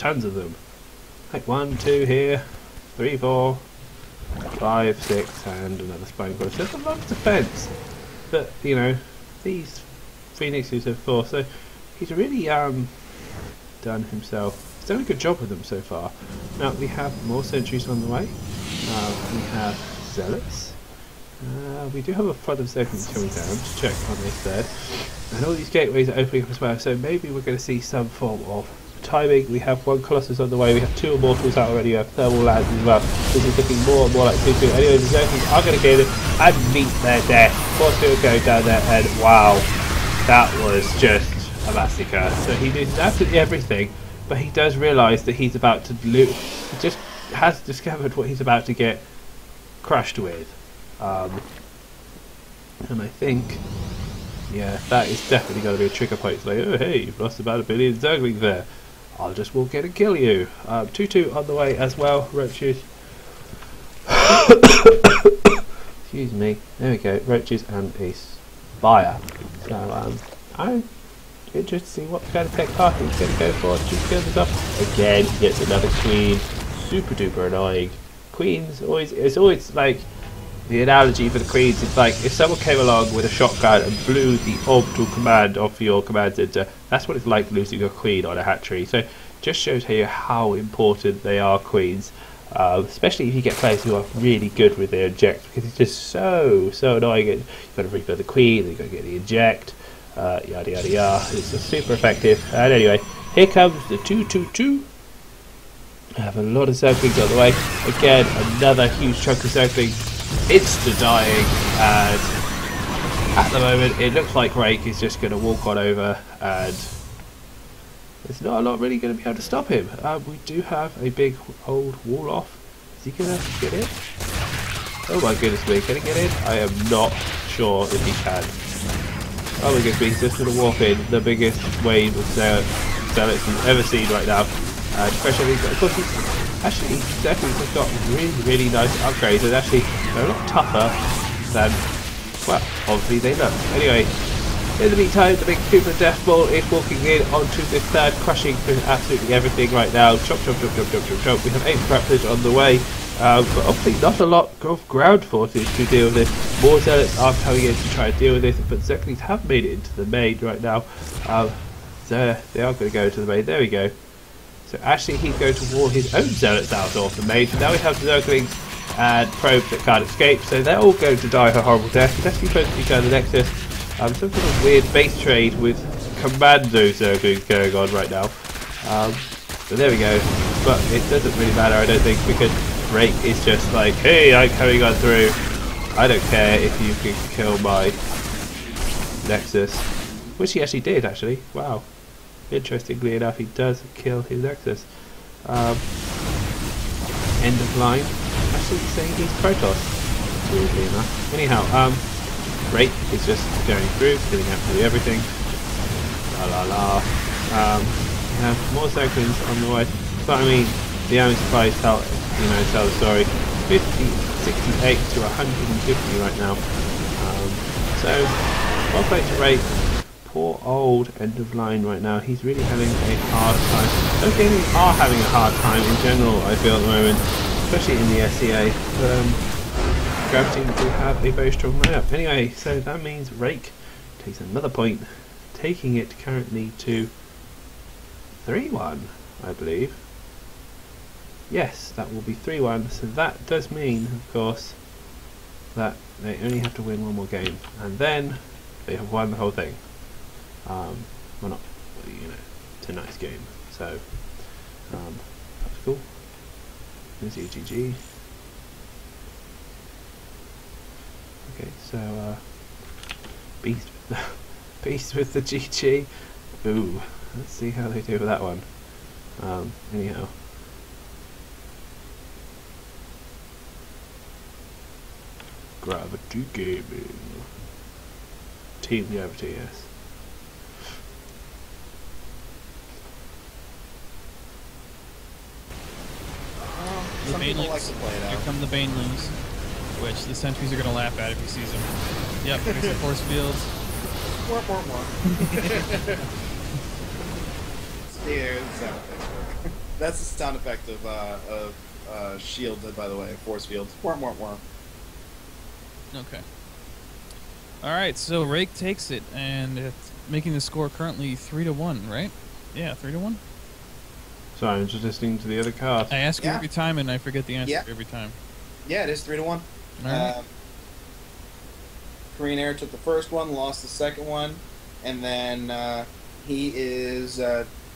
tons of them. Like 1, 2 here, 3, 4, 5, 6, and another spine cord. So there's a lot of defense that, you know, these Phoenixes have for. So he's really done himself. He's done a good job with them so far. Now we have more sentries on the way. We have zealots. We do have a flood of zerglings coming down to check on this third. And all these gateways are opening up as well, so maybe we're going to see some form of timing. We have 1 Colossus on the way, we have 2 Immortals out already, we have thermal lands as well. This is looking more and more like 2-2. Anyway, the zerglings are going to get it and meet their death. Force field going down there, and wow, that was just a massacre. So he loses absolutely everything, but he does realise that he's about to lose. He just has discovered what he's about to get crushed with. And I think, yeah, that is definitely going to be a trigger point. It's like, oh hey, you've lost about 1 billion zerglings there. I'll just walk in and kill you. 2-2 on the way as well, roaches. Excuse me. There we go, roaches and a spire. So I'm interested to see what kind of tech party he's going to go for. 2 kills us off. Again, gets another queen. Super duper annoying. Queens always, it's always like, the analogy for the queens is like if someone came along with a shotgun and blew the orbital command off your command center, that's what it's like losing a queen on a hatchery. So just shows you how important they are, queens, especially if you get players who are really good with their eject, because it's just so annoying. You've got to refill the queen, then you've got to get the eject, yada yada yada. It's just super effective. And anyway, here comes the 2-2-2. I have a lot of zerglings on the way. Again, another huge chunk of zerglings. Insta dying, and at the moment it looks like Rake is just going to walk on over, and there's not a lot really going to be able to stop him. We do have a big old wall off. Is he going to get in? Oh my goodness me, can he get in? I am not sure if he can. Oh my goodness me, he's just going to walk in. The biggest wave of zealots we've ever seen right now. Pressure, of course actually definitely has got really nice upgrades, and actually they're a lot tougher than, well, obviously they look. Anyway, in the meantime, the big Cooper Death Ball is walking in onto this third, crushing through absolutely everything right now. Chop. We have 8 grapplers on the way, but obviously not a lot of ground forces to deal with this. More zealots are coming in to try and deal with this, but zerglings have made it into the main right now. So they are going to go to the main. There we go. So actually he's going to wall his own zealots out of the main. So now we have zerglings and probes that can't escape. So they're all going to die a horrible death. He's actually supposed to be going to the Nexus. Some sort of weird base trade with commando zerglings going on right now. So there we go. But it doesn't really matter, I don't think, because Rake is just like, hey, I'm coming on through. I don't care if you can kill my Nexus. Which he actually did, actually. Wow. Interestingly enough, he does kill his Nexus. End of line. Actually saying he's Protoss, weirdly enough. Anyhow, Rake is just going through, killing absolutely everything. We have more zerglings on the way. But I mean, the army supplies tell the story. 50, 68 to 150 right now. So, well played to Rake. Poor old end of line right now. He's really having a hard time. Those gamers are having a hard time in general, I feel, at the moment, especially in the SCA. But Gravity do have a very strong lineup. Anyway, so that means Rake takes another point, taking it currently to 3-1, I believe. Yes, that will be 3-1. So that does mean, of course, that they only have to win 1 more game, and then they have won the whole thing. Well, not, you know, tonight's game. So that's cool. There's EGG. Okay, so beast with the GG. Ooh, let's see how they do with that one. Anyhow. Gravity Gaming. Team Gravity, yes. The Banelings. Here come the Banelings, which the sentries are going to laugh at if he sees them. Yep, there's the force fields. That's the sound effect of shield, by the way, force fields. Warm. Okay. All right, so Rake takes it, and it's making the score currently 3-1, right? Yeah, 3-1. Sorry, I'm just listening to the other card. I ask you every time, and I forget the answer every time. Yeah, it is 3-1. All right. Korean Air took the first one, lost the second one, and then he is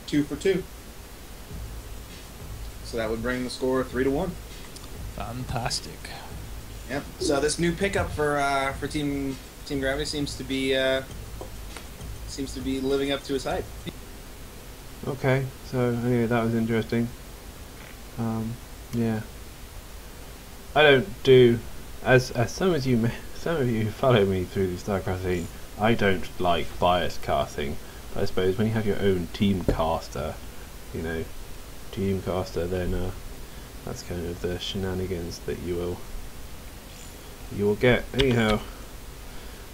2 for 2. So that would bring the score 3-1. Fantastic. Yep. So this new pickup for Team Gravity seems to be living up to his hype. Okay, so anyway, that was interesting. Yeah, I don't do as some of you who follow me through the Starcraft scene. I don't like bias casting, but I suppose when you have your own team caster, then that's kind of the shenanigans that you will get. Anyhow,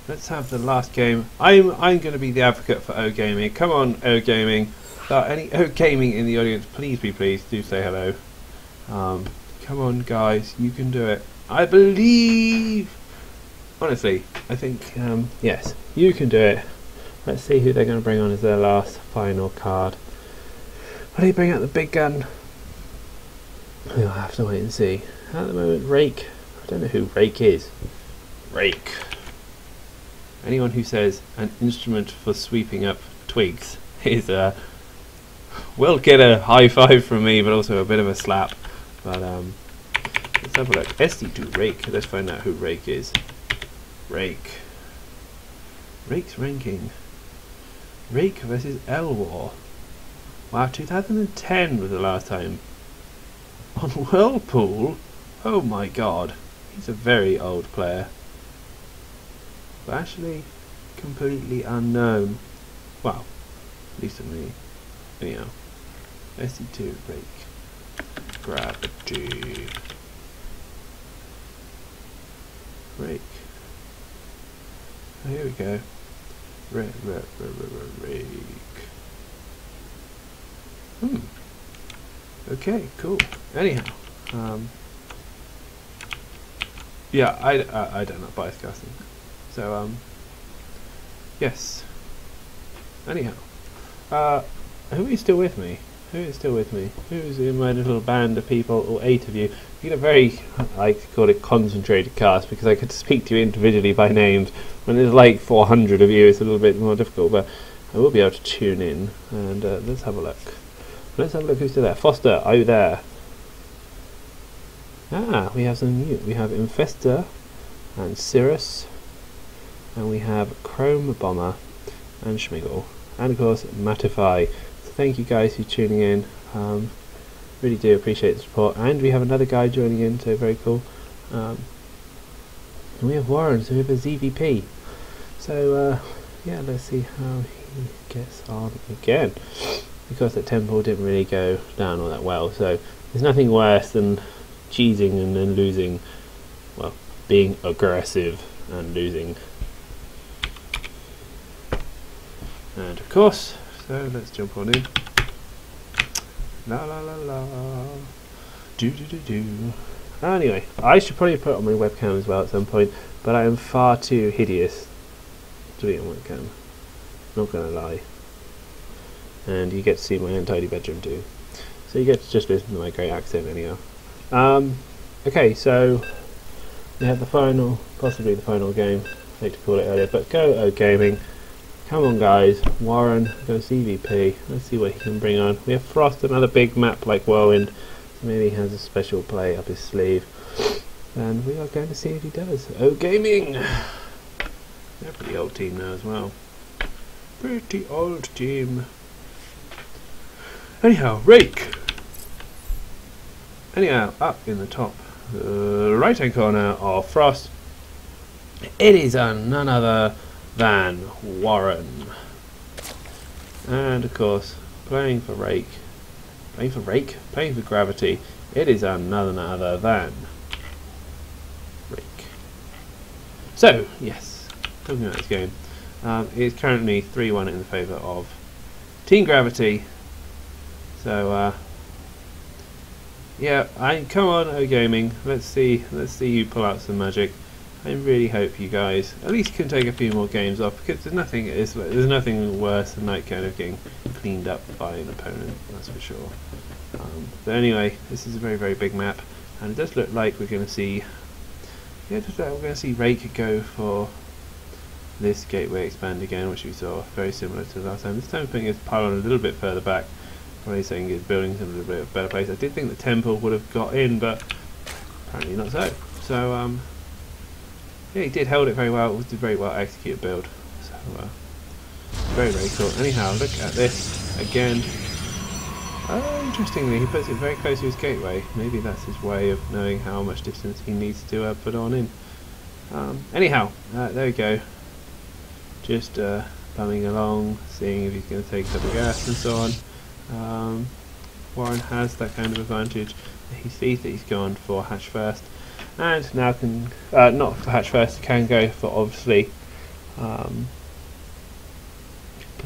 let's have the last game. I'm going to be the advocate for O Gaming. Come on, O Gaming. Any O Gaming in the audience, please do say hello. Come on, guys, you can do it. I believe. Honestly, I think yes, you can do it. Let's see who they're going to bring on as their last final card. Will he bring out the big gun? We'll have to wait and see. At the moment, Rake. I don't know who Rake is. Rake. Anyone who says an instrument for sweeping up twigs is will get a high five from me, but also a bit of a slap. But let's have a look. SD2 Rake. Let's find out who Rake is. Rake. Rake's ranking. Rake versus Elwar. Wow, 2010 was the last time. On Whirlpool? Oh my god. He's a very old player. But actually, completely unknown. Well, at least to me. Anyhow. SD2 Rake. Gravity. Rake. Oh, here we go. Rake. Okay, cool. Anyhow, yeah, I don't know bias casting. So yes. Anyhow, who is still with me? Who is still with me? Who's in my little band of people, or 8 of you? You get a very, I like to call it concentrated cast, because I could speak to you individually by names. When there's like 400 of you, it's a little bit more difficult, but I will be able to tune in, and let's have a look. Let's have a look who's still there. Foster, are you there? Ah, we have some new. We have Infestor, and Cirrus, and we have Chrome Bomber, and Schmigel, and of course Matify. So thank you guys for tuning in. Really do appreciate the support, and we have another guy joining in, so very cool. And we have Warren, so we have a ZVP. So yeah, let's see how he gets on again. Because the temple didn't really go down all that well, so there's nothing worse than cheesing and then losing. Well, being aggressive and losing. And of course, so let's jump on in. La la la la. Do do do do. Anyway, I should probably put it on my webcam as well at some point, but I am far too hideous to be on webcam. Not gonna lie. And you get to see my untidy bedroom too, so you get to just listen to my great accent anyhow. Okay, so we have the final, possibly the final game, I hate to call it earlier, but go O Gaming. Come on guys, Warren, go CVP, let's see what he can bring on. We have Frost, another big map like Whirlwind, so maybe he has a special play up his sleeve, and we are going to see if he does. O Gaming! They're a pretty old team now as well. Pretty old team. Anyhow, Rake. Anyhow, up in the top right hand corner of Frost, it is none other than Warren. And of course, playing for Gravity, it is none other than Rake. So, yes, talking about this game, it is currently 3-1 in favour of Team Gravity. So, yeah, come on, O Gaming. Let's see you pull out some magic. I really hope you guys at least can take a few more games off, because there's nothing worse than like kind of getting cleaned up by an opponent. That's for sure. But anyway, this is a very, very big map, and it does look like we're going to see. Yeah, it does look like we're going to see Rake go for this gateway expand again, which we saw very similar to last time. This time, putting his pylon a little bit further back. Probably saying his building's in a little bit of a better place. I did think the temple would have got in, but apparently not so. So yeah, he did hold it very well. It was a very well executed build. So very, very cool. Anyhow, look at this again. Interestingly, he puts it very close to his gateway. Maybe that's his way of knowing how much distance he needs to put on in. Anyhow, there we go. Just bumming along, seeing if he's going to take double gas and so on. Warren has that kind of advantage. He sees that he's gone for hatch first, and now can not for hatch first. Can go for obviously.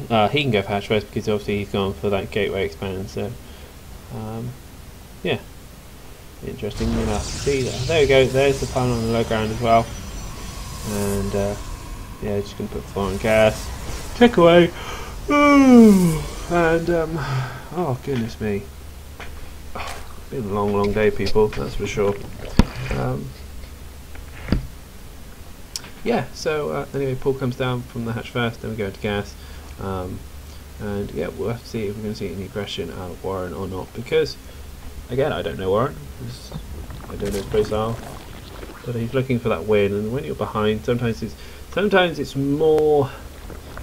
He can go for hatch first because obviously he's gone for that gateway expand. So yeah, interestingly enough, see there we go. There's the pylon on the low ground as well, and yeah, just gonna put foreign gas, take away. And oh goodness me, been a long, long day, people. That's for sure. Yeah. So anyway, Paul comes down from the hatch first, then we go into gas. And yeah, we'll have to see if we're going to see any aggression out of Warren or not, because again, I don't know Warren. I don't know his playstyle, but he's looking for that win. And when you're behind, sometimes it's more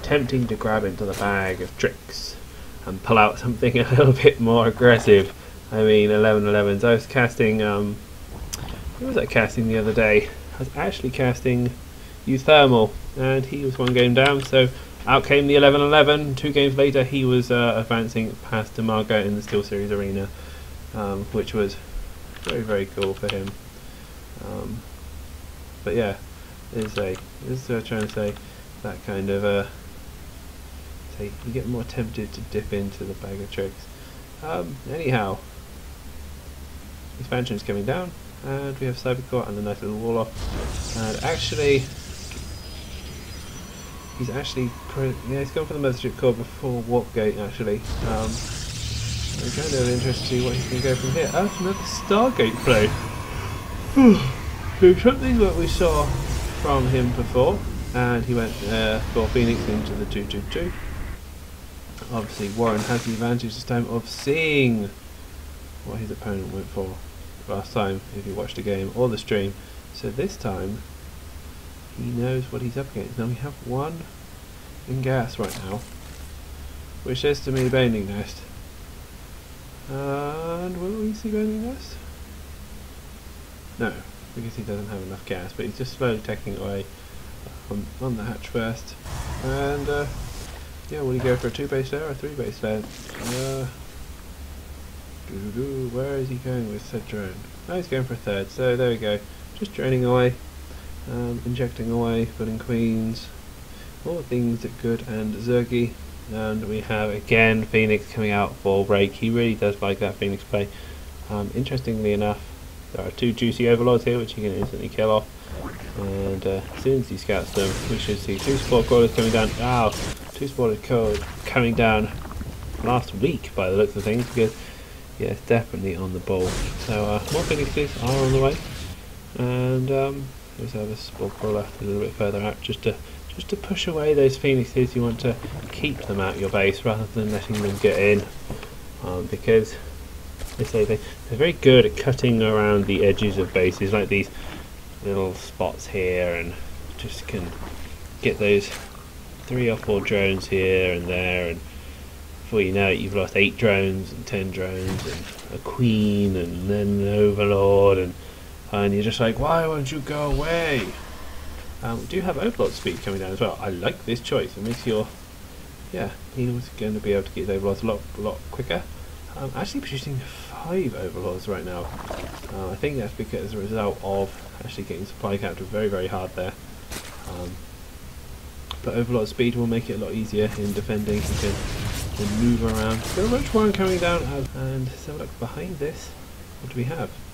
tempting to grab into the bag of tricks and pull out something a little bit more aggressive. I mean, 11-11s. I was casting. Who was I casting the other day? I was actually casting Euthermal, and he was one game down. So out came the 11-11. 2 games later, he was advancing past Demargo in the Steel Series arena, which was very, very cool for him. But yeah, this is trying to say that kind of say you get more tempted to dip into the bag of tricks. Anyhow, expansion is coming down, and we have Cybercore and a nice little wall off, and actually. He's actually he's gone for the mothership core before warp gate actually. I'm kind of interested to see what he can go from here. Oh, another Stargate play. So something that we saw from him before, and he went for Phoenix into the 2-2-2. Obviously Warren has the advantage this time of seeing what his opponent went for last time if you watched the game or the stream. So this time he knows what he's up against. Now we have 1 in gas right now, which says to me Baning Nest. And will we see Baning Nest? No, because he doesn't have enough gas, but he's just slowly taking away on the hatch first. And yeah, will he go for a 2 base there or a 3 base there? Where is he going with said drone? Oh, he's going for a 3rd, so there we go. Just draining away. Injecting away, putting queens, all the things that good, and Zergy, and we have again Phoenix coming out for Rake. He really does like that Phoenix play. Interestingly enough, there are 2 juicy overlords here which he can instantly kill off, and as soon as he scouts them, we should see 2 sport crawlers coming down. Ow! 2 spotted crawlers coming down last week by the looks of things, because yeah, it's definitely on the ball. So more Phoenixes are on the way, and let's have a spore crawler a little bit further out, just to push away those Phoenixes. You want to keep them at your base rather than letting them get in, because they say they're very good at cutting around the edges of bases, like these little spots here, and just can get those 3 or 4 drones here and there, and before you know it, you've lost 8 drones and 10 drones and a queen and then an overlord, and you're just like, why won't you go away? We do have overlord speed coming down as well. I like this choice. It makes your he was going to be able to get overlords a lot quicker. Actually producing 5 overlords right now. I think that's because as a result of actually getting supply captured very, very hard there. But overlord speed will make it a lot easier in defending. You can move around. Got a roach one coming down, and so look behind this. What do we have?